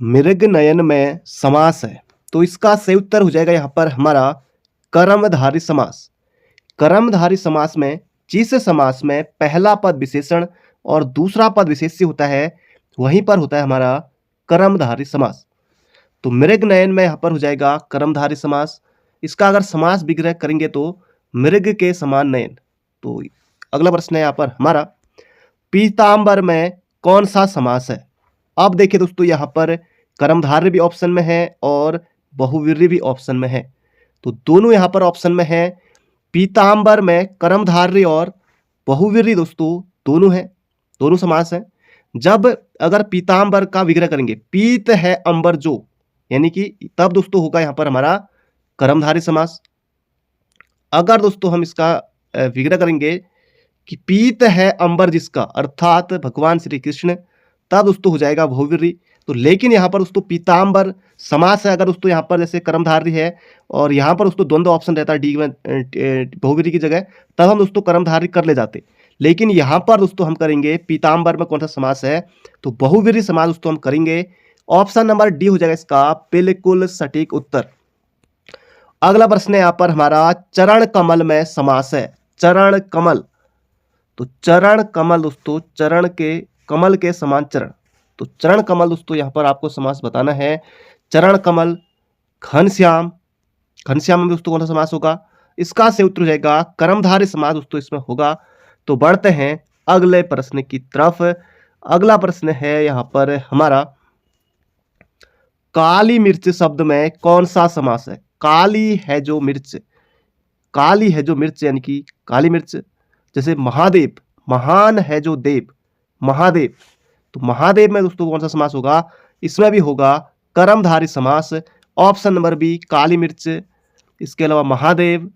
मृग नयन में समास है तो इसका सही उत्तर हो जाएगा यहाँ पर हमारा कर्मधारय समास। कर्मधारय समास में जिस समास में पहला पद विशेषण और दूसरा पद विशेष्य होता है वहीं पर होता है हमारा कर्मधारय समास। तो मृग नयन में यहाँ पर हो जाएगा कर्मधारय समास। इसका अगर समास विग्रह करेंगे तो मृग के समान नयन। तो अगला प्रश्न है यहाँ पर हमारा पीतांबर में कौन सा समास है। अब देखिए दोस्तों यहाँ पर कर्मधारय भी ऑप्शन में है और बहुव्रीहि भी ऑप्शन में है। तो दोनों यहाँ पर ऑप्शन में है। पीतांबर में कर्मधारय और बहुव्रीहि दोस्तों दोनों है, दोनों समास है। जब अगर पीतांबर का विग्रह करेंगे पीत है अंबर जो, यानी कि तब दोस्तों होगा यहाँ पर हमारा कर्मधारय समास। अगर दोस्तों हम इसका विग्रह करेंगे कि पीत है अंबर जिसका, अर्थात भगवान श्री कृष्ण, तब दोस्तों हो जाएगा बहुव्रीहि। तो लेकिन यहाँ पर दोस्तों पीतांबर समास है। अगर दोस्तों यहाँ पर जैसे कर्मधारय है और यहाँ पर दोस्तों द्वंद्व ऑप्शन रहता है डी में बहुव्रीहि की जगह, तब हम दोस्तों कर्मधारय कर ले जाते। लेकिन यहाँ पर दोस्तों हम करेंगे पीतांबर में कौन सा समास है तो बहुव्रीहि समास दोस्तों हम करेंगे। ऑप्शन नंबर डी हो जाएगा इसका बिल्कुल सटीक उत्तर। अगला प्रश्न है यहाँ पर हमारा चरण कमल में समास है। चरण कमल, तो चरण कमल दोस्तों चरण के कमल के समान चरण। तो चरण कमल दोस्तों यहाँ पर आपको समास बताना है। चरण कमल, घनश्याम, घनश्याम में दोस्तों कौन सा समास होगा। इसका सही उत्तर हो जाएगा कर्मधारय समास दोस्तों इसमें होगा। तो बढ़ते हैं अगले प्रश्न की तरफ। अगला प्रश्न है यहाँ पर हमारा काली मिर्च शब्द में कौन सा समास है। काली है जो मिर्च, काली है जो मिर्च यानी कि काली मिर्च। जैसे महादेव, महान है जो देव, महादेव। तो महादेव में दोस्तों कौन सा समास होगा, इसमें भी होगा कर्मधारय समास। ऑप्शन नंबर बी काली मिर्च। इसके अलावा महादेव,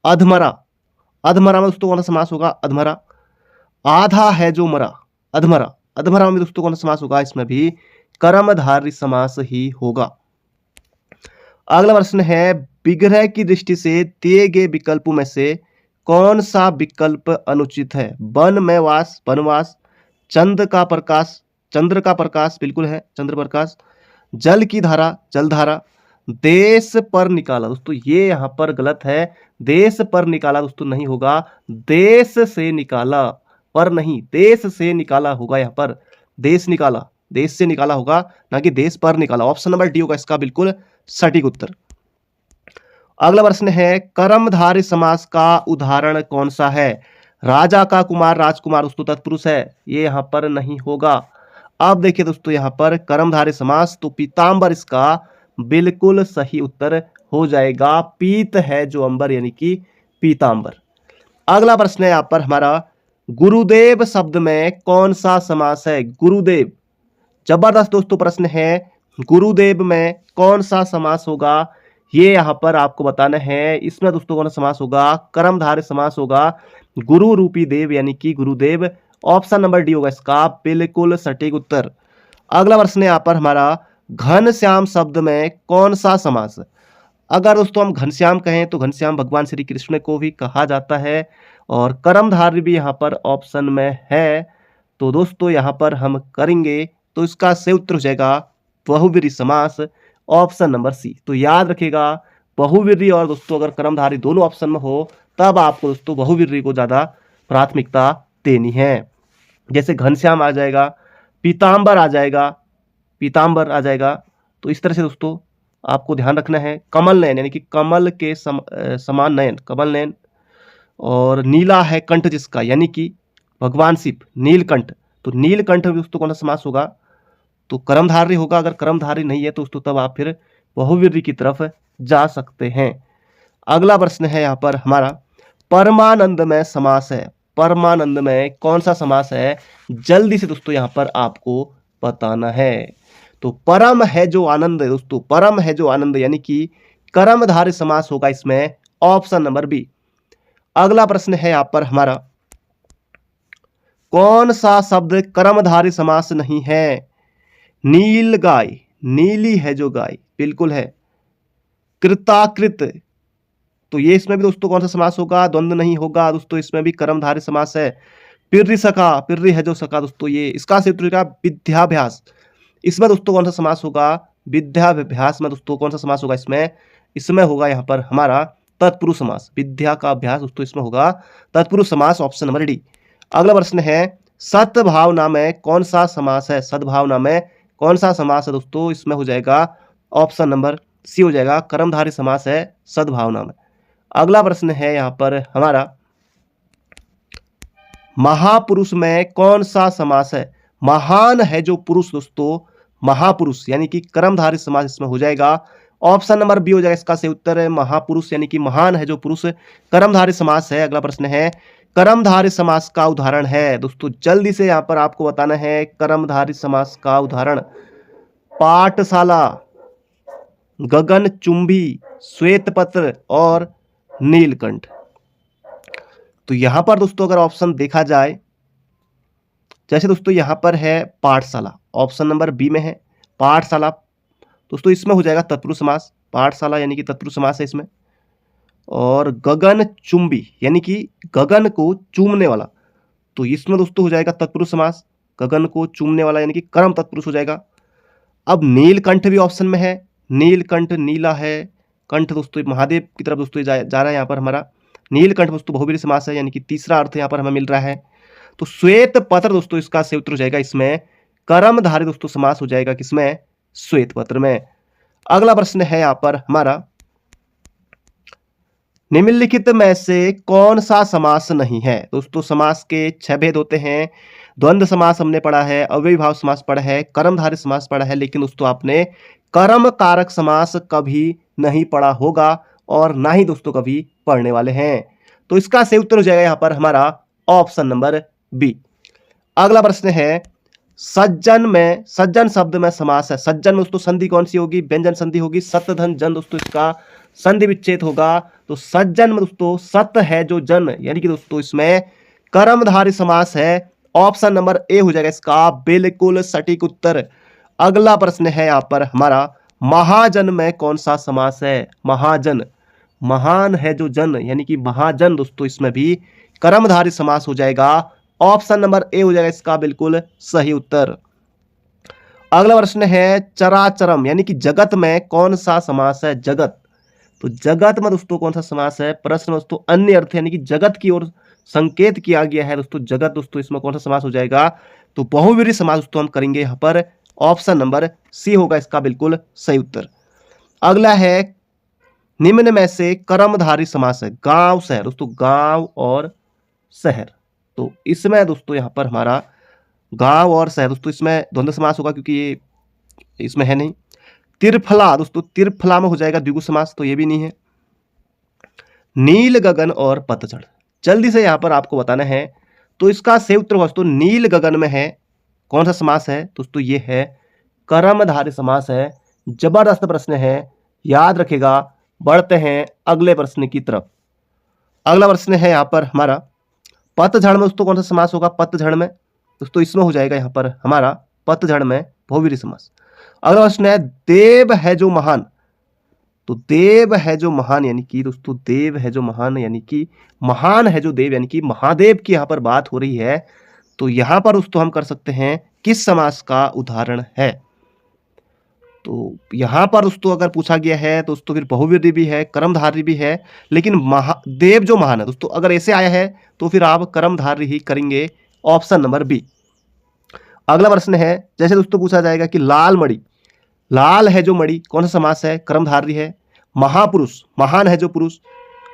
अधमरा, अधमरा में दोस्तों कौन सा समास होगा, अधमरा। आधा है जो मरा, अधमरा, अधमरा में दोस्तों कौन सा समास होगा, इसमें भी कर्मधारय समास ही होगा। अगला प्रश्न है विग्रह की दृष्टि से दिए गए विकल्पों में से कौन सा विकल्प अनुचित है। वन में वास, वनवास। चंद्र का प्रकाश, चंद्र का प्रकाश बिल्कुल है, चंद्र प्रकाश। जल की धारा, जलधारा। देश पर निकाला, दोस्तों ये यहाँ पर गलत है। देश पर निकाला दोस्तों नहीं होगा, देश से निकाला पर नहीं, देश से निकाला होगा। यहाँ पर देश निकाला, देश से निकाला होगा, ना कि देश पर निकाला। ऑप्शन नंबर डी होगा इसका बिल्कुल सटीक उत्तर। अगला प्रश्न है कर्मधारय समास का उदाहरण कौन सा है। राजा का कुमार, राजकुमार दोस्तों तत्पुरुष है, ये यहाँ पर नहीं होगा। अब देखिए दोस्तों यहाँ पर कर्मधारय समास, तो पीतांबर इसका बिल्कुल सही उत्तर हो जाएगा। पीत है जो अंबर यानी कि पीतांबर। अगला प्रश्न है यहाँ पर हमारा गुरुदेव शब्द में कौन सा समास है। गुरुदेव, जबरदस्त दोस्तों प्रश्न है। गुरुदेव में कौन सा समास होगा ये यहाँ पर आपको बताना है। इसमें दोस्तों कौन सा समास होगा, कर्मधारय समास होगा। गुरु रूपी देव यानी कि गुरुदेव। ऑप्शन नंबर डी होगा इसका बिल्कुल सटीक उत्तर। अगला प्रश्न है यहाँ पर हमारा घनश्याम शब्द में कौन सा समास है। अगर दोस्तों हम घनश्याम कहें तो घनश्याम भगवान श्री कृष्ण को भी कहा जाता है और कर्मधारय भी यहाँ पर ऑप्शन में है। तो दोस्तों यहाँ पर हम करेंगे तो इसका सही उत्तर हो जाएगा बहुव्रीहि समास, ऑप्शन नंबर सी। तो याद रखिएगा बहुव्रीहि और दोस्तों अगर कर्मधारय दोनों ऑप्शन में हो तब आपको दोस्तों बहुव्रीहि को ज़्यादा प्राथमिकता देनी है। जैसे घनश्याम आ जाएगा, पीतांबर आ जाएगा, पीतांबर आ जाएगा। तो इस तरह से दोस्तों आपको ध्यान रखना है। कमल नयन यानी कि कमल के समान नयन, कमल नयन। और नीला है कंठ जिसका, यानी कि भगवान शिव, नीलकंठ। तो नीलकंठ में दोस्तों कौन सा समास होगा, तो कर्मधारय होगा। अगर कर्मधारय नहीं है तो दोस्तों तब आप फिर बहुव्रीहि की तरफ जा सकते हैं। अगला प्रश्न है यहाँ पर हमारा परमानंद में समास है। परमानंद में कौन सा समास है, जल्दी से दोस्तों यहाँ पर आपको बताना है। तो परम है जो आनंद है दोस्तों, परम है जो आनंद यानी कि कर्मधारय समास होगा इसमें, ऑप्शन नंबर बी। अगला प्रश्न है यहाँ पर हमारा कौन सा शब्द कर्मधारय समास नहीं है। नील गाय, नीली है जो गाय, बिल्कुल है। कृताकृत, तो ये इसमें भी दोस्तों कौन सा समास होगा, द्वंद्व नहीं होगा दोस्तों, इसमें भी कर्मधारय समास है। पिर्री सखा, पिर्री है जो सखा दोस्तों, ये इसका सही उत्तर होगा विद्याभ्यास। इसमें दोस्तों कौन सा समास होगा? विद्याभ्यास में दोस्तों कौन सा समास होगा इसमें? इसमें होगा यहाँ पर हमारा तत्पुरुष समास। विद्या का अभ्यास दोस्तों इसमें होगा तत्पुरुष समास, ऑप्शन नंबर डी। अगला प्रश्न है सद्भावना में कौन सा समास है? सद्भावना में कौन सा समास है दोस्तों? इसमें हो जाएगा ऑप्शन नंबर सी हो जाएगा, कर्मधारय समास है सद्भावना में। अगला प्रश्न है यहाँ पर हमारा महापुरुष में कौन सा समास है? महान है जो पुरुष दोस्तों, महापुरुष यानी कि कर्मधारय समास इसमें हो जाएगा, ऑप्शन नंबर बी हो जाएगा इसका सही उत्तर है। महापुरुष यानी कि महान है जो पुरुष, कर्मधारय समास है। अगला प्रश्न है कर्मधारय समास का उदाहरण है दोस्तों, जल्दी से यहां पर आपको बताना है कर्मधारय समास का उदाहरण। पाठशाला, गगनचुंबी, श्वेतपत्र और नीलकंठ। तो यहां पर दोस्तों अगर ऑप्शन देखा जाए, जैसे दोस्तों यहां पर है पाठशाला, ऑप्शन नंबर बी में है पाठशाला, दोस्तों इसमें हो जाएगा तत्पुरुष समास, पाठशाला यानी कि तत्पुरुष समास है इसमें। और गगनचुंबी यानी कि गगन को चूमने वाला, तो इसमें दोस्तों हो जाएगा तत्पुरुष समास, गगन को चूमने वाला यानी कि कर्म तत्पुरुष हो जाएगा। अब नीलकंठ भी ऑप्शन में है, नीलकंठ नीला है, कंठ दोस्तों महादेव की तरफ दोस्तों जा रहा है यहाँ पर हमारा। नीलकंठ दोस्तों बहुव्रीहि समास है यानी कि तीसरा अर्थ यहाँ पर हमें मिल रहा है। तो श्वेत पत्र दोस्तों इसका सही उत्तर हो जाएगा, इसमें कर्मधारय दोस्तों समास हो जाएगा किसमें? श्वेत पत्र में। अगला प्रश्न है यहाँ पर हमारा निम्नलिखित में से कौन सा समास नहीं है? दोस्तों समास के 6 भेद होते हैं। द्वंद्व समास हमने पढ़ा है, अव्ययीभाव समास पढ़ा है, कर्मधारय समास पढ़ा है, लेकिन दोस्तों आपने कर्म कारक समास कभी नहीं पढ़ा होगा और ना ही दोस्तों कभी पढ़ने वाले हैं। तो इसका सही उत्तर हो जाएगा यहाँ पर हमारा ऑप्शन नंबर बी। अगला प्रश्न है सज्जन में, सज्जन शब्द में समास है, सज्जन में दोस्तों संधि कौन सी होगी? व्यंजन संधि होगी, सत्य धन जन दोस्तों इसका संधि विच्छेद होगा। तो सज्जन में दोस्तों सत्य है जो जन यानी कि दोस्तों इसमें कर्मधारय समास है, ऑप्शन नंबर ए हो जाएगा इसका बिल्कुल सटीक उत्तर। अगला प्रश्न है यहाँ पर हमारा महाजन में कौन सा समास है? महाजन, महान है जो जन यानी कि महाजन दोस्तों इसमें भी कर्मधारय समास हो जाएगा, ऑप्शन नंबर ए हो जाएगा इसका बिल्कुल सही उत्तर। अगला प्रश्न है चराचरम यानी कि जगत में कौन सा समास है? जगत, तो जगत में दोस्तों कौन सा समास है? प्रश्न दोस्तों अन्य अर्थ यानी कि जगत की ओर संकेत किया गया है दोस्तों, जगत दोस्तों इसमें कौन सा समास हो जाएगा? तो बहुव्रीहि समास दोस्तों हम करेंगे यहाँ पर, ऑप्शन नंबर सी होगा इसका बिल्कुल सही उत्तर। अगला है निम्न में से कर्मधारय समास है, गांव शहर दोस्तों, गांव और शहर। तो इसमें दोस्तों यहाँ पर हमारा गांव और शहर दोस्तों इसमें द्वंद्व समास होगा क्योंकि ये इसमें है नहीं। तिरफला दोस्तों, तिरफला में हो जाएगा द्विगु समास, तो ये भी नहीं है। नील गगन और पतझड़, जल्दी से यहाँ पर आपको बताना है। तो इसका सही उत्तर दोस्तों नील गगन में है कौन सा समास है? दोस्तों ये है कर्मधारय समास है। जबरदस्त प्रश्न है, याद रखेगा। बढ़ते हैं अगले प्रश्न की तरफ। अगला प्रश्न है यहाँ पर हमारा पतझड़ में दोस्तों कौन सा समास होगा? पतझड़ में दोस्तों इसमें हो जाएगा यहाँ पर हमारा पतझड़ में बहुव्रीहि समास। अगला प्रश्न है देव है जो महान, तो देव है जो महान यानी कि दोस्तों देव है जो महान यानी कि महान है जो देव यानी कि महादेव की यहाँ पर बात हो रही है। तो यहाँ पर दोस्तों हम कर सकते हैं किस समास का उदाहरण है? तो यहाँ पर दोस्तों अगर पूछा गया है तो दोस्तों फिर बहुव्रीहि भी है, कर्मधारय भी है, लेकिन महादेव जो महान है दोस्तों अगर ऐसे आया है तो फिर आप कर्मधारय ही करेंगे, ऑप्शन नंबर बी। अगला प्रश्न है जैसे दोस्तों पूछा जाएगा कि लाल मणि, लाल है जो मणि कौन सा समास है? कर्मधारय है। महापुरुष, महान है जो पुरुष,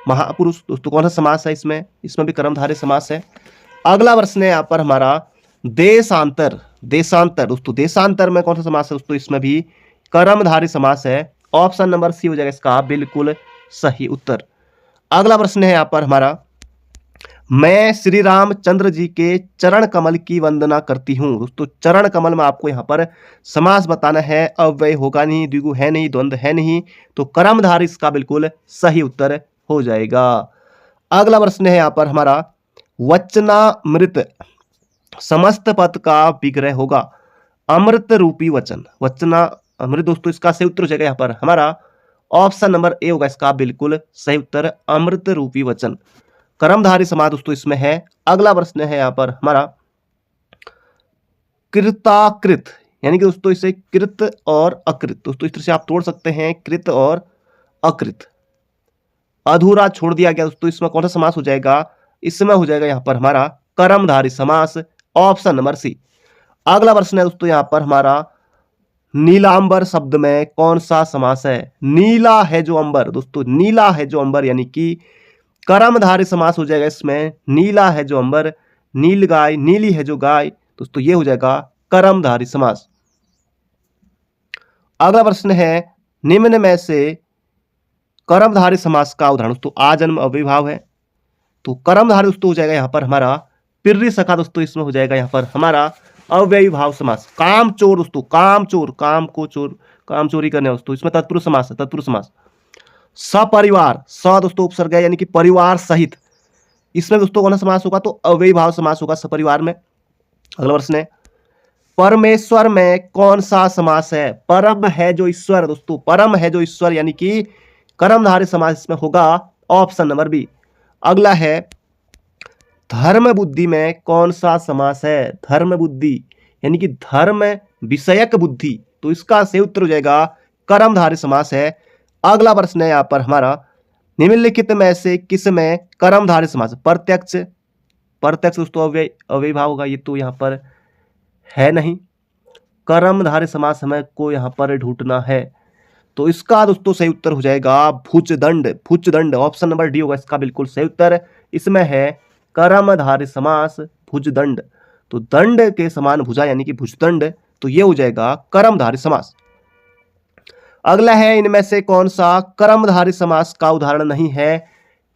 महापुरुष दोस्तों कौन सा समास है? इसमें भी कर्मधारय समास है। अगला प्रश्न है यहाँ पर हमारा देशांतर, देशांतर दोस्तों देशांतर में कौन सा समास है? दोस्तों इसमें भी कर्मधारय समास है, ऑप्शन नंबर सी हो जाएगा इसका बिल्कुल सही उत्तर। अगला प्रश्न है यहाँ पर हमारा मैं श्री रामचंद्र जी के चरण कमल की वंदना करती हूं। दोस्तों चरण कमल में आपको यहाँ पर समास बताना है, अव्यय होगा नहीं, द्विगु है नहीं, द्वंद्व है नहीं, तो कर्मधारय इसका बिल्कुल सही उत्तर हो जाएगा। अगला प्रश्न है यहाँ पर हमारा वचनामृत समस्त पद का विग्रह होगा, अमृत रूपी वचन, वचना अमृत दोस्तों इसका सही उत्तर हो जाएगा यहाँ पर हमारा ऑप्शन नंबर ए होगा इसका बिल्कुल सही उत्तर, अमृत रूपी वचन। कर्मधारय समास दोस्तों इसमें है। अगला प्रश्न है यहाँ पर हमारा कृताकृत यानी कि दोस्तों इसे कृत और अकृत, दोस्तों इस तरह से आप तोड़ सकते हैं, कृत और अकृत। अधूरा छोड़ दिया गया दोस्तों, इसमें कौन सा समास हो जाएगा, इसमें हो जाएगा यहां पर हमारा कर्मधारय समास, ऑप्शन नंबर सी। अगला प्रश्न है दोस्तों यहां पर हमारा, नीलांबर शब्द में कौन सा समास है। नीला है जो अंबर, दोस्तों नीला है जो अंबर यानी कि कर्मधारय समास हो जाएगा इसमें। नीला है जो अंबर, नील गाय, नीली है जो गाय, दोस्तों ये हो जाएगा कर्मधारय समास। अगला प्रश्न है, निम्न में से कर्मधारय समास का उदाहरण, दोस्तों आजन्म अव्ययीभाव है, तो कर्मधारय दोस्तों हो जाएगा यहां पर हमारा पिर्री सखा, दोस्तों इसमें हो जाएगा यहां पर हमारा अव्ययीभाव समास। काम चोर, दोस्तों काम चोर, काम को चोर, काम चोरी करने, दोस्तों इसमें तत्पुरुष समास है, तत्पुरुष समास। सपरिवार, स दोस्तों उपसर्ग है यानी कि परिवार सहित, इसमें दोस्तों कौन सा समास होगा, तो अव्ययीभाव समास होगा सपरिवार में। अगला प्रश्न है, परमेश्वर में कौन सा समास है। परम है जो ईश्वर, दोस्तों परम है जो ईश्वर यानी कि कर्मधारय समास इसमें होगा, ऑप्शन नंबर बी। अगला है, धर्म बुद्धि में कौन सा समास है। धर्म बुद्धि यानी कि धर्म विषयक बुद्धि, तो इसका सही उत्तर हो जाएगा कर्मधारय समास है। अगला प्रश्न है यहां पर हमारा, निम्नलिखित में से किस में कर्मधारय समास। प्रत्यक्ष, प्रत्यक्ष दोस्तों अव्ययीभाव होगा, ये तो यहां पर है नहीं। कर्मधारय समास हमें को यहां पर ढूंढना है, तो इसका दोस्तों सही उत्तर हो जाएगा भुजदंड, भुजदंड, ऑप्शन नंबर डी होगा इसका बिल्कुल सही उत्तर। इसमें है कर्मधारय समास भुजदंड, तो दंड के समान भुजा यानी कि भुजदंड, तो ये हो जाएगा कर्मधारय समास। अगला है, इनमें से कौन सा कर्मधारय समास का उदाहरण नहीं है।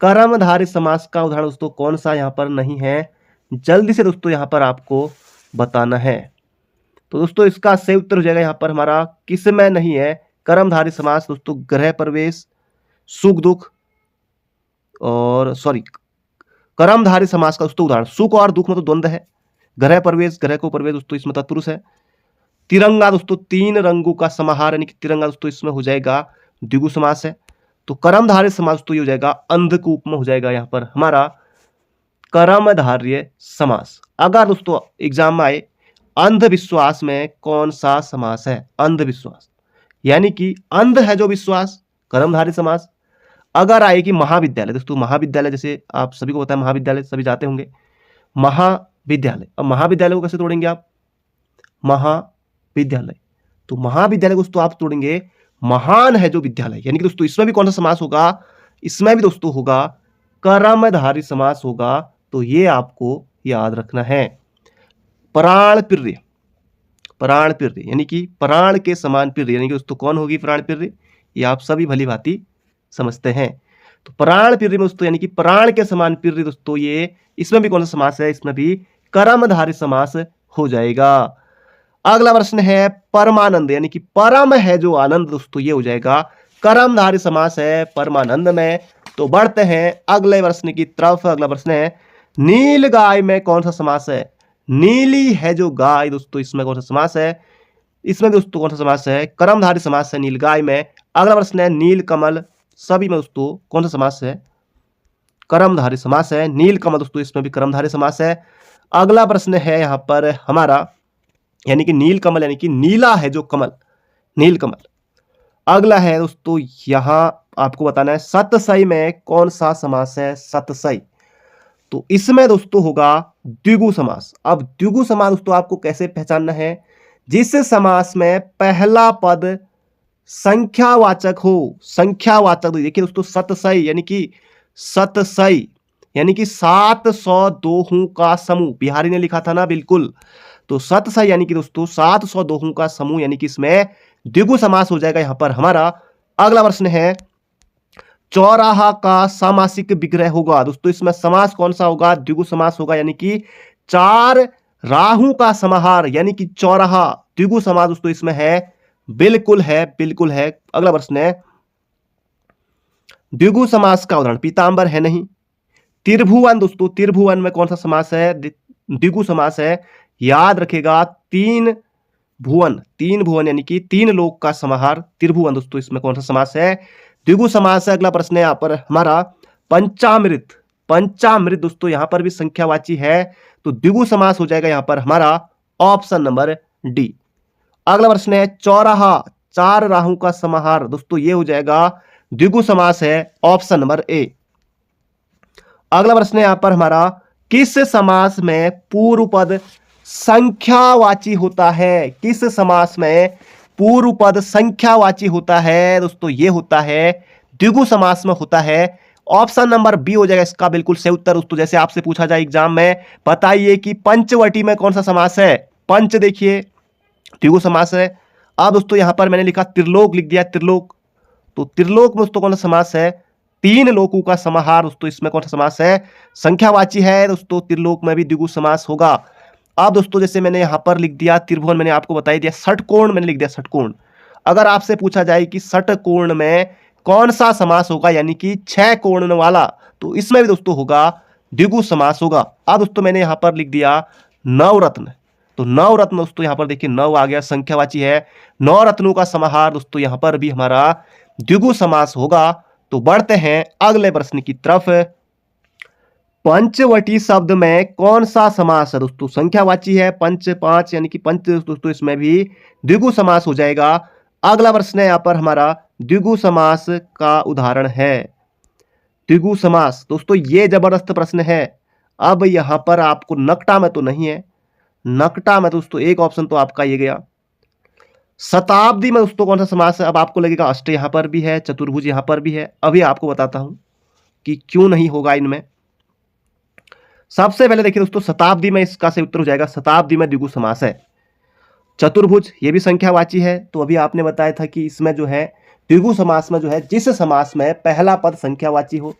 कर्मधारय समास का उदाहरण दोस्तों कौन सा यहां पर नहीं है, जल्दी से दोस्तों यहां पर आपको बताना है। तो दोस्तों इसका सही उत्तर हो जाएगा यहां पर हमारा, किस में नहीं है कर्मधारय समास, दोस्तों गृह प्रवेश, सुख दुख, और सॉरी कर्मधारय समास का दोस्तों उदाहरण, सुख और दुख में तो द्वंद्व है, गृह प्रवेश, गृह को प्रवेश दोस्तों इसमें तत्पुरुष है। तिरंगा दोस्तों तीन रंगों का समाहार यानी कि तिरंगा, दोस्तों इसमें हो जाएगा द्विगु समास है। तो कर्मधारय समास तो ये हो जाएगा अंधकूप में हो जाएगा यहां पर हमारा कर्मधारय समास। अगर दोस्तों एग्जाम में आए, अंधविश्वास में कौन सा समास है। अंधविश्वास यानी कि अंध है जो विश्वास, कर्मधारय समास। अगर आएगी महाविद्यालय, दोस्तों महाविद्यालय जैसे आप सभी को पता है, महाविद्यालय सभी जाते होंगे, महाविद्यालय, अब महाविद्यालय को कैसे तोड़ेंगे आप, महाविद्यालय, तो महाविद्यालय को दोस्तों आप तोड़ेंगे महान है जो विद्यालय, यानी कि दोस्तों इसमें भी कौन सा समास होगा, इसमें भी दोस्तों होगा कर्मधारय समास होगा, तो ये आपको याद रखना है। प्राण प्रिय, प्राण प्रिय यानी कि प्राण के समान प्रिय, यानी कि दोस्तों कौन होगी प्राण प्रिय, ये आप सभी भली भांति समझते हैं। तो प्राण प्रिय में दोस्तों यानी कि प्राण के समान प्रिय, दोस्तों ये इसमें भी कौन सा समास है, इसमें भी कर्मधारय समास हो जाएगा। अगला प्रश्न है, परमानंद यानी कि परम है जो आनंद, दोस्तों ये हो जाएगा कर्मधारय समास है परमानंद में। तो बढ़ते हैं अगले प्रश्न की तरफ। अगला प्रश्न है, नील गाय में कौन सा समास है। नीली है जो गाय, दोस्तों इसमें कौन सा समास है, इसमें दोस्तों कौन सा समास है, कर्मधारय समास है नील गाय में। अगला प्रश्न है, नील कमल, सभी में दोस्तों कौन सा समास है, कर्मधारय समास है नील कमल, दोस्तों इसमें भी कर्मधारय समास है। अगला प्रश्न है यहां पर हमारा, यानी कि नील कमल यानी कि नीला है जो कमल, नील कमल। अगला है दोस्तों यहां आपको बताना है, सतसई में कौन सा समास है, सतसई, तो इसमें दोस्तों होगा द्विगु समास। अब द्विगु समास दोस्तों आपको कैसे पहचानना है, जिस समास में पहला पद संख्यावाचक हो, संख्यावाचक, देखिए दोस्तों सतसई यानी कि सतसई यानी कि 700 दोहों का समूह, बिहारी ने लिखा था ना बिल्कुल, तो सतसई यानी कि दोस्तों 700 दोहों का समूह, यानी कि इसमें द्विगु समास हो जाएगा यहां पर हमारा। अगला प्रश्न है, चौराहा का सामासिक विग्रह होगा, दोस्तों इसमें समास कौन सा होगा, द्विगु समास होगा, यानी कि चार राहु का समाहार यानी कि चौराहा, द्विगु समास दोस्तों इसमें है, बिल्कुल है, बिल्कुल है। अगला प्रश्न है, द्विगु समास का उदाहरण, पीतांबर है नहीं। त्रिभुवन, दोस्तों त्रिभुवन में कौन सा समास है, द्विगु समास है, याद रखेगा तीन भुवन, तीन भुवन यानी कि तीन लोक का समाहार त्रिभुवन, दोस्तों इसमें कौन सा समास है, द्विगु समास है। अगला प्रश्न है यहाँ पर हमारा, पंचामृत, पंचामृत दोस्तों यहां पर भी संख्यावाची है, तो द्विगु समास हो जाएगा यहां पर हमारा ऑप्शन नंबर डी। अगला प्रश्न है चौराहा, चार राहों का समाहार। दोस्तों ये हो जाएगा द्विगु समास है, ऑप्शन नंबर ए। अगला प्रश्न है यहां पर हमारा, किस समास में पूर्व पद संख्यावाची होता है? किस समास में पूर्व पद संख्यावाची होता है? दोस्तों ये होता है द्विगु समास में होता है। ऑप्शन नंबर बी हो जाएगा इसका बिल्कुल सही उत्तर। दोस्तों जैसे आपसे पूछा जाए एग्जाम में, बताइए कि पंचवटी में कौन सा समास है? पंच देखिए द्विगु समास है। अब दोस्तों यहां पर मैंने लिखा त्रिलोक, लिख दिया त्रिलोक, तो त्रिलोक में दोस्तों कौन सा समास है? तीन लोकों का समाहार। दोस्तों इसमें कौन सा समास है? संख्यावाची है। दोस्तों त्रिलोक में भी द्विगु समास होगा। अब दोस्तों जैसे मैंने यहां पर लिख दिया त्रिभुवन, मैंने आपको बता दिया। षटकोण मैंने लिख दिया षटकोण। अगर आपसे पूछा जाए कि षटकोण में कौन सा समास होगा, यानी कि 6 कोण वाला, तो इसमें भी दोस्तों होगा द्विगु समास होगा। अब दोस्तों मैंने यहां पर लिख दिया नवरत्न, तो नवरत्न दोस्तों यहां पर देखिए नव आ गया, संख्यावाची है। नौ रत्नों का समाहार, दोस्तों यहां पर भी हमारा द्विगु समास होगा। तो बढ़ते हैं अगले प्रश्न की तरफ। पंचवटी शब्द में कौन सा समास है? दोस्तों संख्यावाची है, पंच पांच यानी कि पंच, दोस्तों इसमें भी द्विगु समास हो जाएगा। अगला प्रश्न है यहां पर हमारा, द्विगु समास का उदाहरण है। द्विगु समास, दोस्तों ये जबरदस्त प्रश्न है। अब यहां पर आपको नकटा में तो नहीं है, नकटा में दोस्तों एक ऑप्शन तो आपका ये गया। शताब्दी में दोस्तों कौन सा समास है? अब आपको लगेगा अष्ट यहां पर भी है, चतुर्भुज यहां पर भी है। अभी आपको बताता हूं कि क्यों नहीं होगा इनमें। सबसे पहले देखिए दोस्तों, शताब्दी में इसका सही उत्तर हो जाएगा, शताब्दी में द्विगु समास है। चतुर्भुज ये भी संख्यावाची है, तो अभी आपने बताया था कि इसमें जो है द्विगु समास में जो है जिस समास में पहला पद संख्यावाची हो।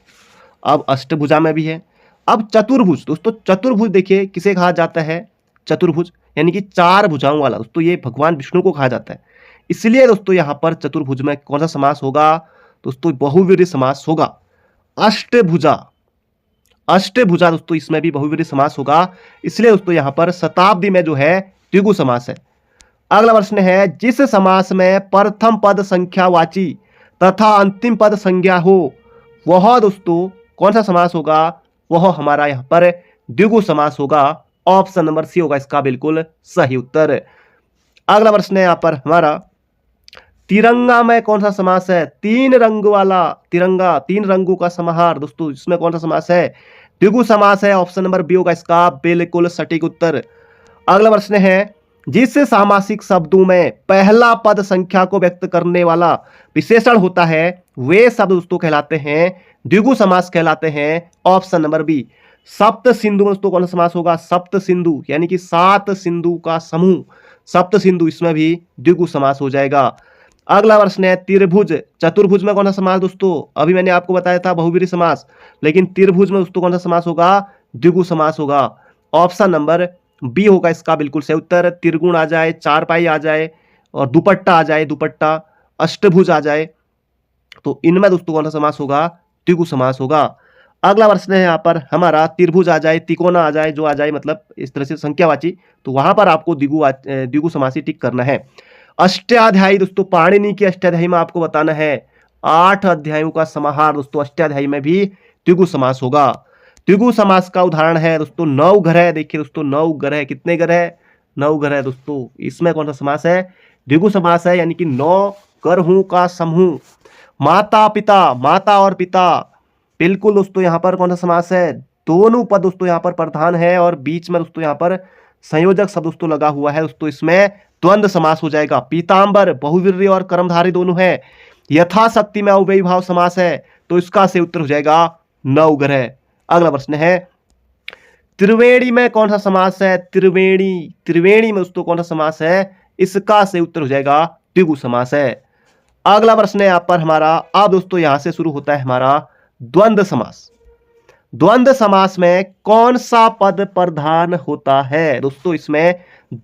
अब अष्टभुजा में भी है। अब चतुर्भुज, दोस्तों चतुर्भुज देखिए किसे कहा जाता है? चतुर्भुज यानी कि चार भुजाओं वाला। दोस्तों ये भगवान विष्णु को कहा जाता है, इसलिए दोस्तों यहां पर चतुर्भुज में कौन सा समास होगा? दोस्तों बहुव्रीहि समास होगा। अष्टभुजा, अष्टभुजा दोस्तों इसमें भी बहुव्रीहि समास होगा, इसलिए दोस्तों यहां पर शताब्दी में जो है द्विगु समास है। अगला प्रश्न है, जिस समास में प्रथम पद संख्यावाची तथा अंतिम पद संज्ञा हो, वह दोस्तों कौन सा समास होगा? वह हमारा यहां पर द्विगु समास होगा। ऑप्शन नंबर सी होगा इसका बिल्कुल सही उत्तर। अगला प्रश्न है यहां पर हमारा, तिरंगा में कौन सा समास है? तीन रंग वाला तिरंगा, तीन रंगों का समाहार। दोस्तों इसमें कौन सा समास है? द्विगु समास है। ऑप्शन नंबर बी होगा इसका बिल्कुल सटीक उत्तर। अगला प्रश्न है, जिस सामासिक शब्दों में पहला पद संख्या को व्यक्त करने वाला विशेषण होता है, वे शब्द दोस्तों कहलाते हैं द्विगु समास कहलाते हैं। Option number B. सप्त सिंधु में दोस्तों कौन सा समास होगा? सप्त सिंधु यानी कि 7 सिंधु का समूह, सप्त सिंधु, इसमें भी द्विगु समास हो जाएगा। अगला प्रश्न है, त्रिभुज, चतुर्भुज में कौन सा समास? दोस्तों अभी मैंने आपको बताया था बहुव्रीहि समास, लेकिन त्रिभुज में दोस्तों कौन सा समास होगा? द्विगु समास होगा। ऑप्शन नंबर बी होगा इसका बिल्कुल सही उत्तर। त्रिगुण आ जाए, चारपाई आ जाए और दुपट्टा आ जाए, दुपट्टा, अष्टभुज आ जाए, तो इनमें दोस्तों कौन सा समास होगा? द्विगु समास होगा। अगला प्रश्न है यहाँ पर हमारा, त्रिभुज आ जाए, तिकोना आ जाए, जो आ जाए मतलब इस तरह से संख्यावाची, तो वहां पर आपको द्विगु समासी टिक करना है। अष्टाध्यायी, दोस्तों पाणिनि की अष्टाध्यायी में आपको बताना है 8 अध्यायों का समाहार। दोस्तों अष्टाध्यायी में भी द्विगु समास होगा। द्विगु समास का उदाहरण है दोस्तों नवग्रह। देखिए दोस्तों नवग्रह, कितने ग्रह? 9 ग्रह। दोस्तों इसमें कौन सा समास है? द्विगु समास है, यानी कि 9 ग्रहों का समूह। माता पिता, माता और पिता, बिल्कुल दोस्तों यहां पर कौन सा समास है? दोनों पद दोस्तों यहां पर प्रधान है और बीच में दोस्तों यहां पर संयोजक शब्द दोस्तों लगा हुआ है। दोस्तों इसमें द्वंद्व समास हो जाएगा। पीतांबर बहुव्रीहि और कर्मधारय दोनों है। यथाशक्ति में अव्ययी भाव समास है, तो इसका सही उत्तर हो जाएगा नवग्रह। अगला प्रश्न है, त्रिवेणी में कौन सा समास है? त्रिवेणी, त्रिवेणी में दोस्तों कौन सा समास है? इसका सही उत्तर हो जाएगा द्विगु समास है। अगला प्रश्न है यहाँ पर हमारा, अब दोस्तों यहां से शुरू होता है हमारा द्वंद्व समास। द्वंद्व समास में कौन सा पद प्रधान होता है? दोस्तों इसमें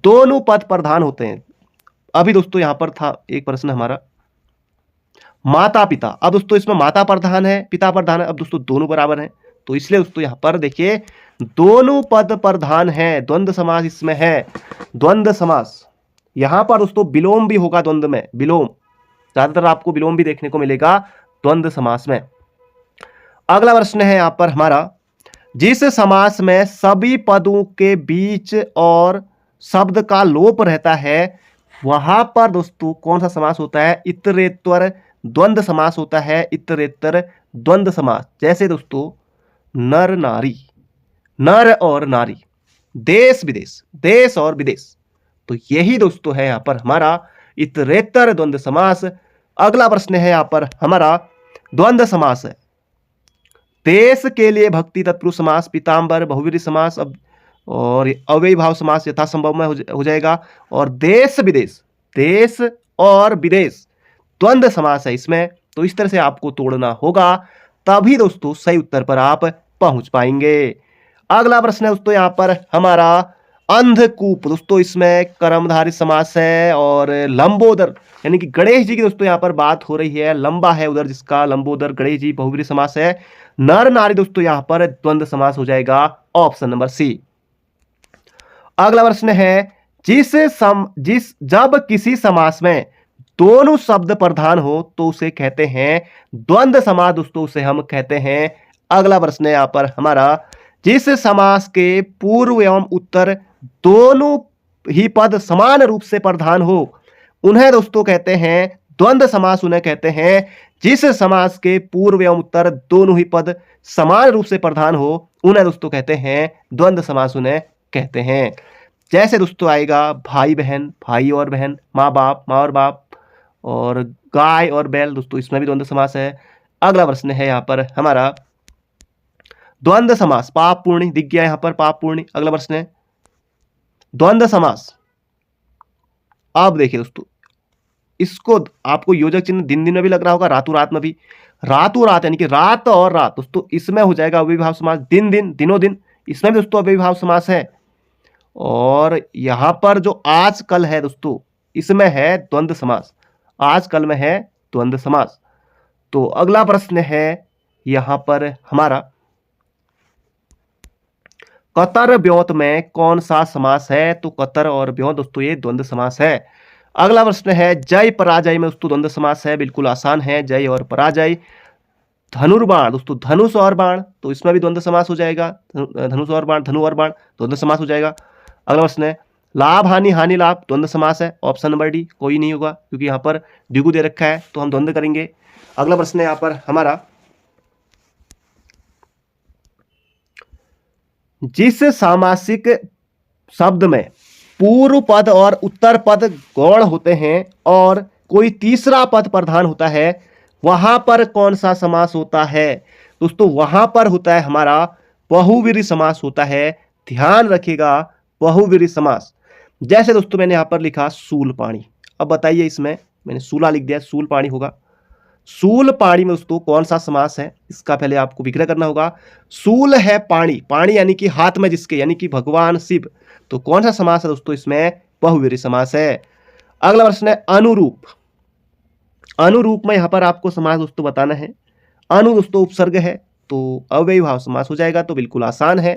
दोनों पद प्रधान होते हैं। अभी दोस्तों यहां पर था एक प्रश्न हमारा माता पिता, अब दोस्तों इसमें माता प्रधान है, पिता प्रधान है। अब दोस्तों दोनों बराबर हैं, तो इसलिए दोस्तों यहां पर देखिए दोनों पद प्रधान है। द्वंद्व समास इसमें है। द्वंद्व समास यहां पर दोस्तों विलोम भी होगा, द्वंद्व में विलोम, ज्यादातर आपको विलोम भी देखने को मिलेगा द्वंद्व समास में। अगला प्रश्न है यहां पर हमारा, जिस समास में सभी पदों के बीच और शब्द का लोप रहता है, वहां पर दोस्तों कौन सा समास होता है? इतरेतर द्वंद्व समास होता है, इतरेतर द्वंद्व समास। जैसे दोस्तों नर नारी, नर और नारी, देश विदेश, देश और विदेश, तो यही दोस्तों है यहां पर हमारा इतरेतर द्वंद्व समास। अगला प्रश्न है यहां पर हमारा द्वंद्व समास है। देश के लिए भक्ति तत्पुरुष समास, पीताम्बर बहुव्रीहि समास, अब और अव्ययी भाव समास यथासंभव में हो जाएगा। और देश विदेश, देश और विदेश द्वंद्व समास है इसमें। तो इस तरह से आपको तोड़ना होगा, तभी दोस्तों सही उत्तर पर आप पहुंच पाएंगे। अगला प्रश्न है दोस्तों यहां पर हमारा अंधकूप। दोस्तों इसमें कर्मधारय समास है और लंबोदर यानी कि गणेश जी की दोस्तों यहां पर बात हो रही है। लंबा है उधर जिसका, लंबोदर गणेश जी बहुव्रीहि समास है। नर नारी दोस्तों यहां पर द्वंद्व समास हो जाएगा, ऑप्शन नंबर सी। अगला प्रश्न है जिस जब किसी समास में दोनों शब्द प्रधान हो तो उसे कहते हैं द्वंद्व समास। दोस्तों उसे हम कहते हैं। अगला प्रश्न है यहां पर हमारा जिस समास के पूर्व एवं उत्तर दोनों ही पद समान रूप से प्रधान हो उन्हें दोस्तों कहते हैं द्वंद्व समास। उन्हें कहते हैं जिस समास के पूर्व एवं उत्तर दोनों ही पद समान रूप से प्रधान हो उन्हें दोस्तों कहते हैं द्वंद्व समास, उन्हें कहते हैं। जैसे दोस्तों आएगा भाई बहन, भाई और बहन, माँ बाप, माँ और बाप, और गाय और बैल, दोस्तों इसमें भी द्वंद्व समास है। अगला प्रश्न है यहां पर हमारा द्वंद्व समास पाप पूर्ण, दिख गया यहां पर पाप पूर्ण। अगला प्रश्न है द्वंद्व समास। अब देखिए दोस्तों इसको आपको योजक चिन्ह दिन दिन में भी लग रहा होगा, रातों रात में भी। रातों रात यानी कि रात और रात, दोस्तों इसमें हो जाएगा अव्ययीभाव समास। दिन दिन, दिनों दिन, इसमें भी दोस्तों अव्ययीभाव समास है। और यहां पर जो आज कल है दोस्तों इसमें है द्वंद्व समास, आज कल में है द्वंद्व समास। तो अगला प्रश्न है यहां पर हमारा कतर ब्योत में कौन सा समास है? तो कतर और ब्योत दोस्तों ये द्वंद्व समास है। अगला प्रश्न है जय पराजय में दोस्तों द्वंद्व समास है, बिल्कुल आसान है, जय और पराजय। धनुर्बाण दोस्तों धनुष और बाण, तो इसमें भी द्वंद्व समास हो जाएगा, धनुष और बाण, धनु और बाण द्वंद्व समास हो जाएगा। अगला प्रश्न है लाभ हानि, हानि लाभ द्वंद्व समास है, ऑप्शन नंबर डी। कोई नहीं होगा क्योंकि यहां पर द्विगु दे रखा है तो हम द्वंद्व करेंगे। अगला प्रश्न है यहां पर हमारा जिस सामासिक शब्द में पूर्व पद और उत्तर पद गौण होते हैं और कोई तीसरा पद प्रधान होता है वहां पर कौन सा समास होता है? दोस्तों वहां पर होता है हमारा बहुव्रीहि समास होता है, ध्यान रखिएगा बहुव्रीहि समास। जैसे दोस्तों मैंने यहां पर लिखा सूल पाणी, अब बताइए इसमें मैंने सूला लिख दिया, सूल पाणी होगा। सूल पाणी में दोस्तों कौन सा समास है इसका पहले आपको विग्रह करना होगा। सूल है पाणी, पाणी यानी कि हाथ में जिसके, यानी कि भगवान शिव, तो कौन सा समास है दोस्तों इसमें? बहुव्रीहि समास है। अगला प्रश्न है अनुरूप। अनुरूप में यहां पर आपको समास दोस्तों बताना है। अनु दोस्तों उपसर्ग है तो अव्ययी भाव समास हो जाएगा, तो बिल्कुल आसान है।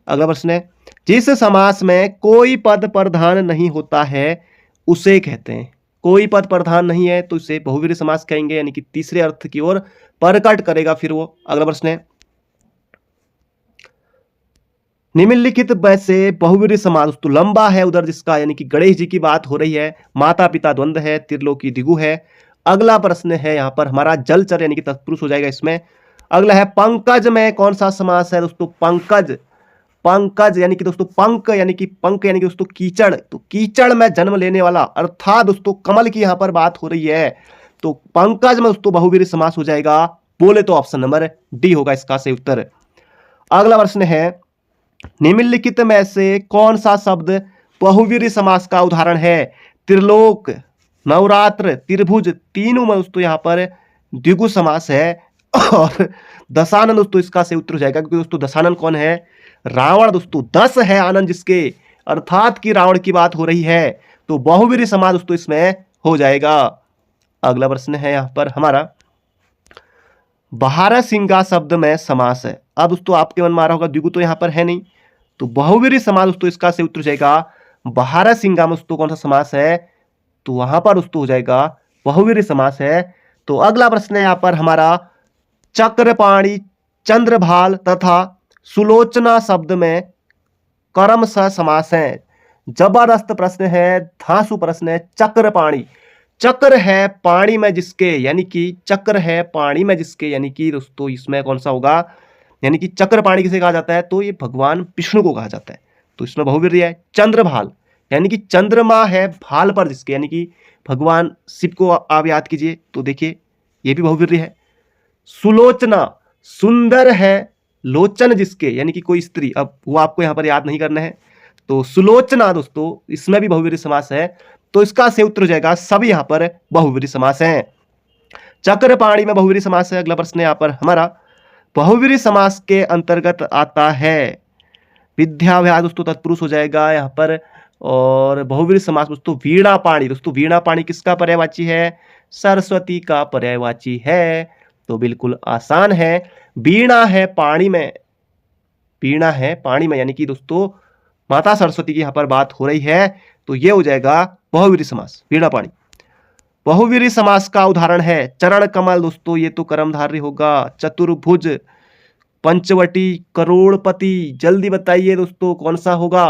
अगला प्रश्न है जिस समास में कोई पद प्रधान नहीं होता है उसे कहते हैं, कोई पद प्रधान नहीं है तो इसे बहुव्रीहि समास कहेंगे, यानी कि तीसरे अर्थ की ओर प्रकट करेगा फिर वो। अगला प्रश्न है निम्नलिखित में से बहुव्रीहि समास दोस्तों लंबा है उधर जिसका, यानी कि गणेश जी की बात हो रही है, माता पिता द्वंद्व है, त्रिलोकी द्विगु है। अगला प्रश्न है यहां पर हमारा जलचर यानी कि तत्पुरुष हो जाएगा इसमें। अगला है पंकज में कौन सा समास है? दोस्तों पंकज, पंकज यानी कि दोस्तों पंक यानी कि पंक यानी कि दोस्तों कीचड़, तो कीचड़ में जन्म लेने वाला अर्थात दोस्तों कमल की यहां पर बात हो रही है, तो पंकज में दोस्तों बहुव्रीहि समास हो जाएगा। बोले तो ऑप्शन नंबर डी होगा इसका सही उत्तर। अगला प्रश्न है निम्नलिखित में से कौन सा शब्द बहुव्रीहि समास का उदाहरण है? त्रिलोक, नवरात्र, त्रिभुज, तीनों में दोस्तों यहां पर द्विगु समास है। और दशानन दोस्तों इसका सही उत्तर हो जाएगा क्योंकि दोस्तों दशानन कौन है? रावण दोस्तों, 10 है आनंद जिसके, अर्थात की रावण की बात हो रही है, तो बहुव्रीहि समास दोस्तों इसमें हो जाएगा। अगला प्रश्न है यहां पर हमारा बारहसिंगा शब्द में समास है। अब दोस्तों आपके मन में आ रहा होगा द्विगु तो यहां पर है नहीं, तो बहुव्रीहि समास दोस्तों इसका सही उत्तर हो जाएगा बारहसिंगा में दोस्तों कौन सा समास है? तो वहां पर दोस्तों हो जाएगा बहुव्रीहि समास है। तो अगला प्रश्न है यहां पर हमारा चक्रपाणी, चंद्रभाल तथा सुलोचना शब्द में कर्मशः समास है। जबरदस्त प्रश्न है, धांसू प्रश्न है। चक्र पाणी, चक्र है पानी में जिसके, यानी कि चक्र है पानी में जिसके, यानी कि दोस्तों इसमें कौन सा होगा, यानी कि चक्र पाणी किसे कहा जाता है, तो ये भगवान विष्णु को कहा जाता है, तो इसमें बहुवीर्य है। चंद्रभाल, यानी कि चंद्रमा है भाल पर जिसके, यानी कि भगवान शिव को आप याद कीजिए, तो देखिए ये भी बहुवीर्य है। सुलोचना, सुंदर है लोचन जिसके, यानी कि कोई स्त्री, अब वो आपको यहां पर याद नहीं करना है, तो सुलोचना दोस्तों इसमें भी बहुवीर्य समास है, तो इसका सही उत्तर हो जाएगा, सभी यहां पर बहुवीर्य समास हैं। चक्रपाणी में बहुवीर्य समास है। अगला प्रश्न यहां पर हमारा, बहुवीर्य समास के अंतर्गत आता है विद्याभ्यास, दोस्तों तत्पुरुष हो जाएगा यहां पर। और बहुवीर्य समास दोस्तों वीणा पाणी, दोस्तों वीणा पाणी किसका पर्यायवाची है, सरस्वती का पर्यायवाची है, तो बिल्कुल आसान है। वीणा है पाणी में, वीणा है पाणी में, यानी कि दोस्तों माता सरस्वती की यहां पर बात हो रही है, तो यह हो जाएगा बहुवीर्य समास, वीणा पाणी। बहुवीर्य समास का उदाहरण है चरण कमल, दोस्तों ये तो कर्मधारय होगा। चतुर्भुज, पंचवटी, करोड़पति, जल्दी बताइए दोस्तों कौन सा होगा।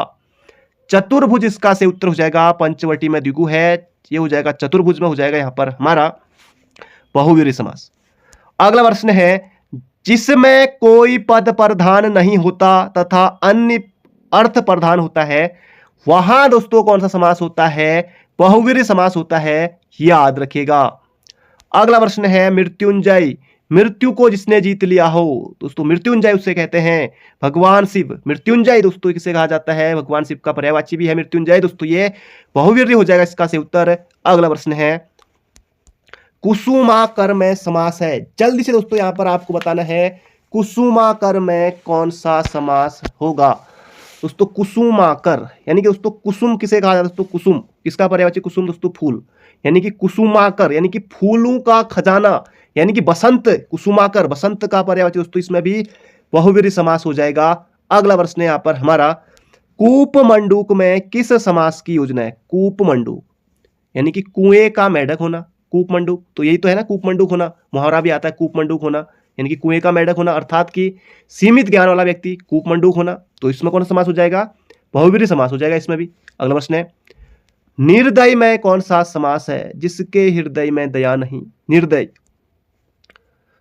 चतुर्भुज इसका से उत्तर हो जाएगा, पंचवटी में द्विगु है, ये हो जाएगा चतुर्भुज में हो जाएगा यहां पर हमारा बहुवीर्य समास। अगला प्रश्न है, जिसमें कोई पद प्रधान नहीं होता तथा अन्य अर्थ प्रधान होता है, वहां दोस्तों कौन सा समास होता है, बहुवीर्य समास होता है, याद रखिएगा। अगला प्रश्न है, मृत्युंजय, मृत्यु को जिसने जीत लिया हो, दोस्तों मृत्युंजय उससे कहते हैं भगवान शिव। मृत्युंजय दोस्तों किसे कहा जाता है, भगवान शिव का पर्यायवाची भी है मृत्युंजय, दोस्तों ये बहुवीर्य हो जाएगा इसका से उत्तर। अगला प्रश्न है, कुसुमाकर में समास है, जल्दी से दोस्तों यहां पर आपको बताना है कुसुमाकर में कौन सा समास होगा। दोस्तों कुसुमाकर, यानी कि दोस्तों कुसुम किसे कहा जाता है, दोस्तों कुसुम किसका पर्यायवाची, कुसुम दोस्तों फूल, यानी कि कुसुमाकर यानी कि फूलों का खजाना, यानी कि बसंत, कुसुमाकर बसंत का पर्यायवाची, दोस्तों इसमें भी बहुवीर्य समास हो जाएगा। अगला प्रश्न यहां पर हमारा, कूपमंडूक में किस समास की योजना है, कूपमंडूक यानी कि कुएं का मेढक होना, कूपमंडूक तो यही तो है ना, कूपमंडूक होना, मुहावरा भी आता है कूपमंडूक होना, यानी कि कुएं का मेढक होना, अर्थात कि सीमित ज्ञान वाला व्यक्ति, कूपमंडूक होना, तो इसमें कौन सा समास हो जाएगा, बहुवीर्य समास हो जाएगा इसमें भी। अगला प्रश्न है, निर्दय में कौन सा समास है, जिसके हृदय में दया नहीं, निर्दय,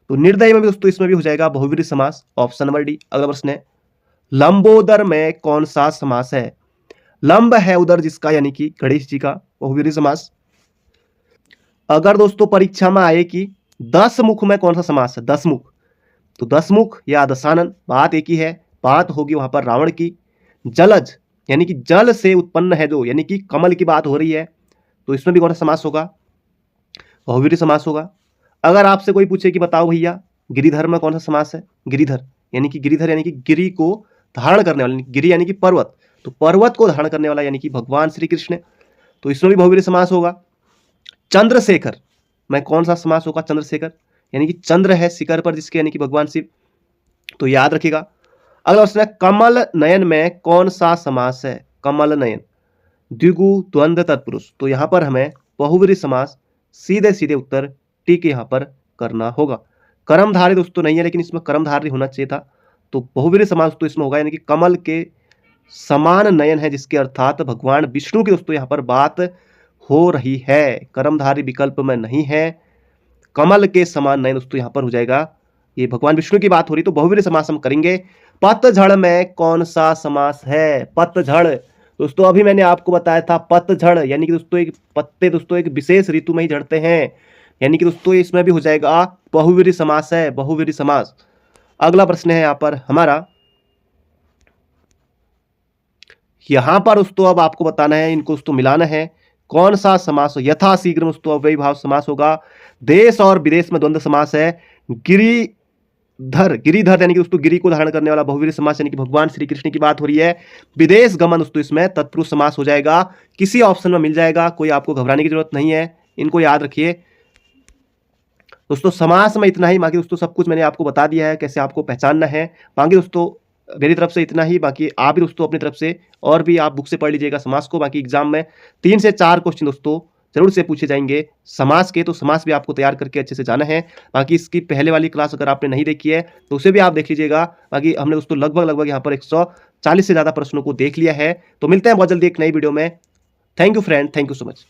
तो निर्दय में भी दोस्तों इसमें भी हो जाएगा बहुवीर्य समास, ऑप्शन नंबर डी। अगला प्रश्न है, लंबोदर में कौन सा समास है, लंब है उदर जिसका, यानी कि गणेश जी का, बहुवीर्य समास। अगर दोस्तों परीक्षा में आए कि 10 मुख में कौन सा समास है, 10 मुख, तो 10 मुख या दशानन, बात एक ही है, बात होगी वहां पर रावण की। जलज यानी कि जल से उत्पन्न है जो, यानी कि कमल की बात हो रही है, तो इसमें भी कौन सा समास होगा, बहुवीर्य समास होगा। अगर आपसे कोई पूछे कि बताओ भैया गिरिधर में कौन सा समास है, गिरिधर यानी कि गिरिधर यानी कि गिरि को धारण करने वाला, गिरि यानी कि पर्वत, तो पर्वत को धारण करने वाला यानी कि भगवान श्री कृष्ण, तो इसमें भी बहुवीर्य समास होगा। चंद्रशेखर में कौन सा समास होगा, चंद्रशेखर यानी कि चंद्र है शिखर पर जिसके, यानी कि भगवान शिव, तो याद रखिएगा। अगला प्रश्न है, कमल नयन में कौन सा समास है, कमल नयन, द्विगु द्वंद्व तत्पुरुष, तो यहां पर हमें बहुवीर्य समास सीधे सीधे उत्तर टी के यहां पर करना होगा। कर्मधारय दोस्तों नहीं है, लेकिन इसमें कर्मधारय होना चाहिए था, तो बहुवीर्य समास तो इसमें होगा, यानी कि कमल के समान नयन है जिसके, अर्थात भगवान विष्णु की दोस्तों यहां पर बात हो रही है, कर्मधारय विकल्प में नहीं है, कमल के समान नयन दोस्तों यहां पर हो जाएगा, ये भगवान विष्णु की बात हो रही, तो बहुवीर्य समास हम करेंगे। पतझड़ में कौन सा समास है, पतझड़ दोस्तों अभी मैंने आपको बताया था, पतझड़ यानी कि दोस्तों एक पत्ते दोस्तों एक विशेष ऋतु में ही झड़ते हैं, यानी कि दोस्तों इसमें भी हो जाएगा बहुवीर्य समास है, बहुवीर्य समास। अगला प्रश्न है यहां पर हमारा, यहां पर दोस्तों अब आपको बताना है, इनको दोस्तों मिलाना है, कौन सा समास यथाशीघ्र दोस्तों अव्ययी भाव समास होगा। देश और विदेश में द्वंद्व समास है। गिरिधर, गिरिधर यानी कि दोस्तों गिरि को धारण करने वाला बहुवीर्य समास, यानी कि भगवान श्री कृष्ण की बात हो रही है। विदेश गमन दोस्तों इसमें तत्पुरुष समास हो जाएगा, किसी ऑप्शन में मिल जाएगा, कोई आपको घबराने की जरूरत नहीं है, इनको याद रखिए दोस्तों। समास में इतना ही, बाकी दोस्तों सब कुछ मैंने आपको बता दिया है कैसे आपको पहचानना है। बाकी दोस्तों मेरी तरफ से इतना ही, बाकी आप भी दोस्तों अपनी तरफ से और भी आप बुक से पढ़ लीजिएगा समास को। बाकी एग्जाम में 3 से 4 क्वेश्चन दोस्तों जरूर से पूछे जाएंगे समास के, तो समास भी आपको तैयार करके अच्छे से जाना है। बाकी इसकी पहले वाली क्लास अगर आपने नहीं देखी है तो उसे भी आप देख लीजिएगा। बाकी हमने दोस्तों लगभग यहाँ पर 40 से ज्यादा प्रश्नों को देख लिया है। तो मिलते हैं बहुत जल्दी एक नई वीडियो में। Thank you friend, thank you so much.